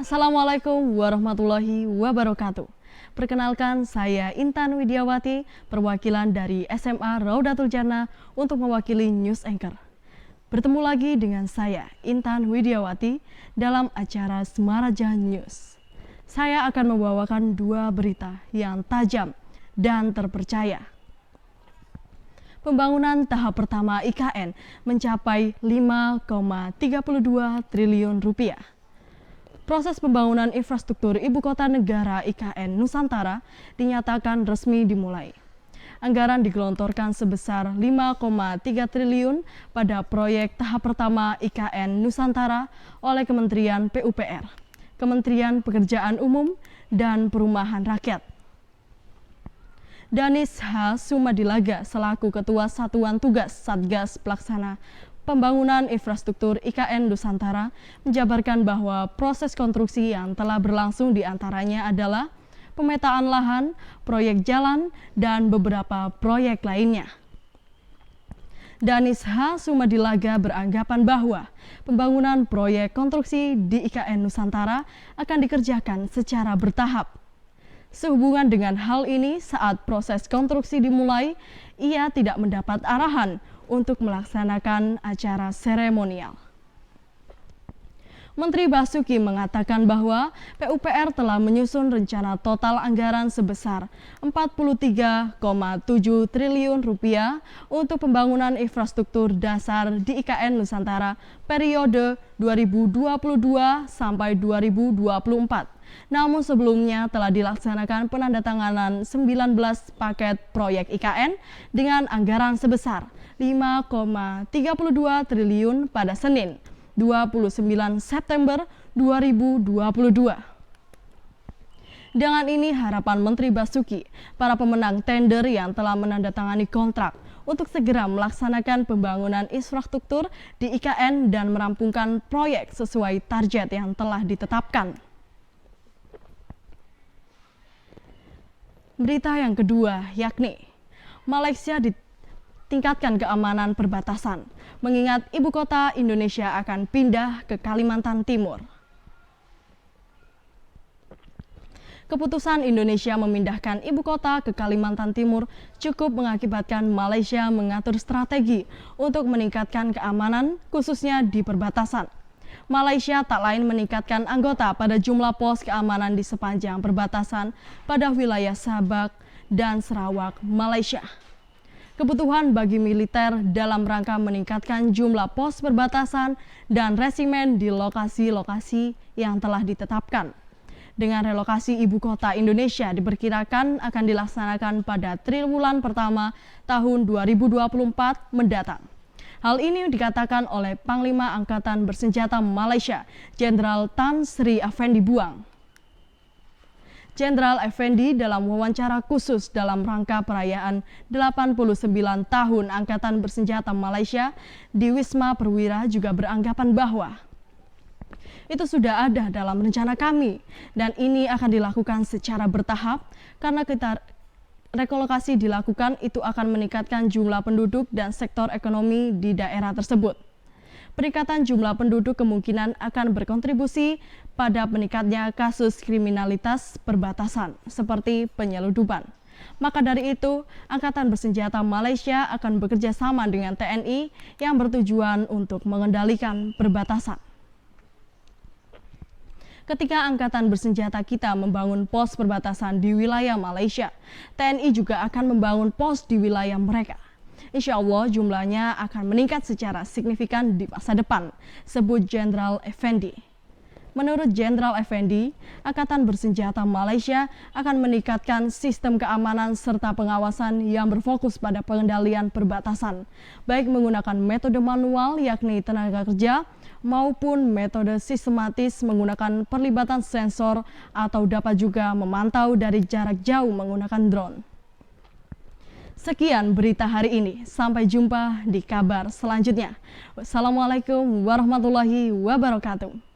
Assalamualaikum warahmatullahi wabarakatuh. Perkenalkan, saya Intan Widiawati, perwakilan dari SMA Raudatul Jannah untuk mewakili News Anchor. Bertemu lagi dengan saya, Intan Widiawati, dalam acara Semaraja News. Saya akan membawakan dua berita yang tajam dan terpercaya. Pembangunan tahap pertama IKN mencapai 5,32 triliun rupiah. Proses pembangunan infrastruktur Ibu Kota Negara IKN Nusantara dinyatakan resmi dimulai. Anggaran digelontorkan sebesar 5,3 triliun pada proyek tahap pertama IKN Nusantara oleh Kementerian PUPR, Kementerian Pekerjaan Umum dan Perumahan Rakyat. Danis H. Sumadilaga selaku Ketua Satuan Tugas Satgas Pelaksana Pembangunan Infrastruktur IKN Nusantara menjabarkan bahwa proses konstruksi yang telah berlangsung diantaranya adalah pemetaan lahan, proyek jalan, dan beberapa proyek lainnya. Danis H. Sumadilaga beranggapan bahwa pembangunan proyek konstruksi di IKN Nusantara akan dikerjakan secara bertahap. Sehubungan dengan hal ini, saat proses konstruksi dimulai, ia tidak mendapat arahan untuk melaksanakan acara seremonial. Menteri Basuki mengatakan bahwa PUPR telah menyusun rencana total anggaran sebesar 43,7 triliun rupiah untuk pembangunan infrastruktur dasar di IKN Nusantara periode 2022 sampai 2024. Namun sebelumnya telah dilaksanakan penandatanganan 19 paket proyek IKN dengan anggaran sebesar 5,32 triliun pada Senin 29 September 2022. Dengan ini harapan Menteri Basuki, para pemenang tender yang telah menandatangani kontrak untuk segera melaksanakan pembangunan infrastruktur di IKN dan merampungkan proyek sesuai target yang telah ditetapkan. Berita yang kedua yakni Malaysia tingkatkan keamanan perbatasan, mengingat ibu kota Indonesia akan pindah ke Kalimantan Timur. Keputusan Indonesia memindahkan ibu kota ke Kalimantan Timur cukup mengakibatkan Malaysia mengatur strategi untuk meningkatkan keamanan, khususnya di perbatasan. Malaysia tak lain meningkatkan anggota pada jumlah pos keamanan di sepanjang perbatasan pada wilayah Sabak dan Sarawak, Malaysia. Kebutuhan bagi militer dalam rangka meningkatkan jumlah pos perbatasan dan resimen di lokasi-lokasi yang telah ditetapkan. Dengan relokasi ibu kota Indonesia diperkirakan akan dilaksanakan pada triwulan pertama tahun 2024 mendatang. Hal ini dikatakan oleh Panglima Angkatan Bersenjata Malaysia, Jenderal Tan Sri Effendi Buang. Jenderal Effendi dalam wawancara khusus dalam rangka perayaan 89 tahun Angkatan Bersenjata Malaysia di Wisma Perwira juga beranggapan bahwa itu sudah ada dalam rencana kami dan ini akan dilakukan secara bertahap karena relokasi dilakukan itu akan meningkatkan jumlah penduduk dan sektor ekonomi di daerah tersebut. Peningkatan jumlah penduduk kemungkinan akan berkontribusi pada meningkatnya kasus kriminalitas perbatasan seperti penyeludupan. Maka dari itu, Angkatan Bersenjata Malaysia akan bekerja sama dengan TNI yang bertujuan untuk mengendalikan perbatasan. Ketika Angkatan Bersenjata kita membangun pos perbatasan di wilayah Malaysia, TNI juga akan membangun pos di wilayah mereka. Insya Allah jumlahnya akan meningkat secara signifikan di masa depan, sebut Jenderal Effendi. Menurut Jenderal Effendi, Angkatan Bersenjata Malaysia akan meningkatkan sistem keamanan serta pengawasan yang berfokus pada pengendalian perbatasan, baik menggunakan metode manual yakni tenaga kerja, maupun metode sistematis menggunakan perlibatan sensor atau dapat juga memantau dari jarak jauh menggunakan drone. Sekian berita hari ini, sampai jumpa di kabar selanjutnya. Wassalamualaikum warahmatullahi wabarakatuh.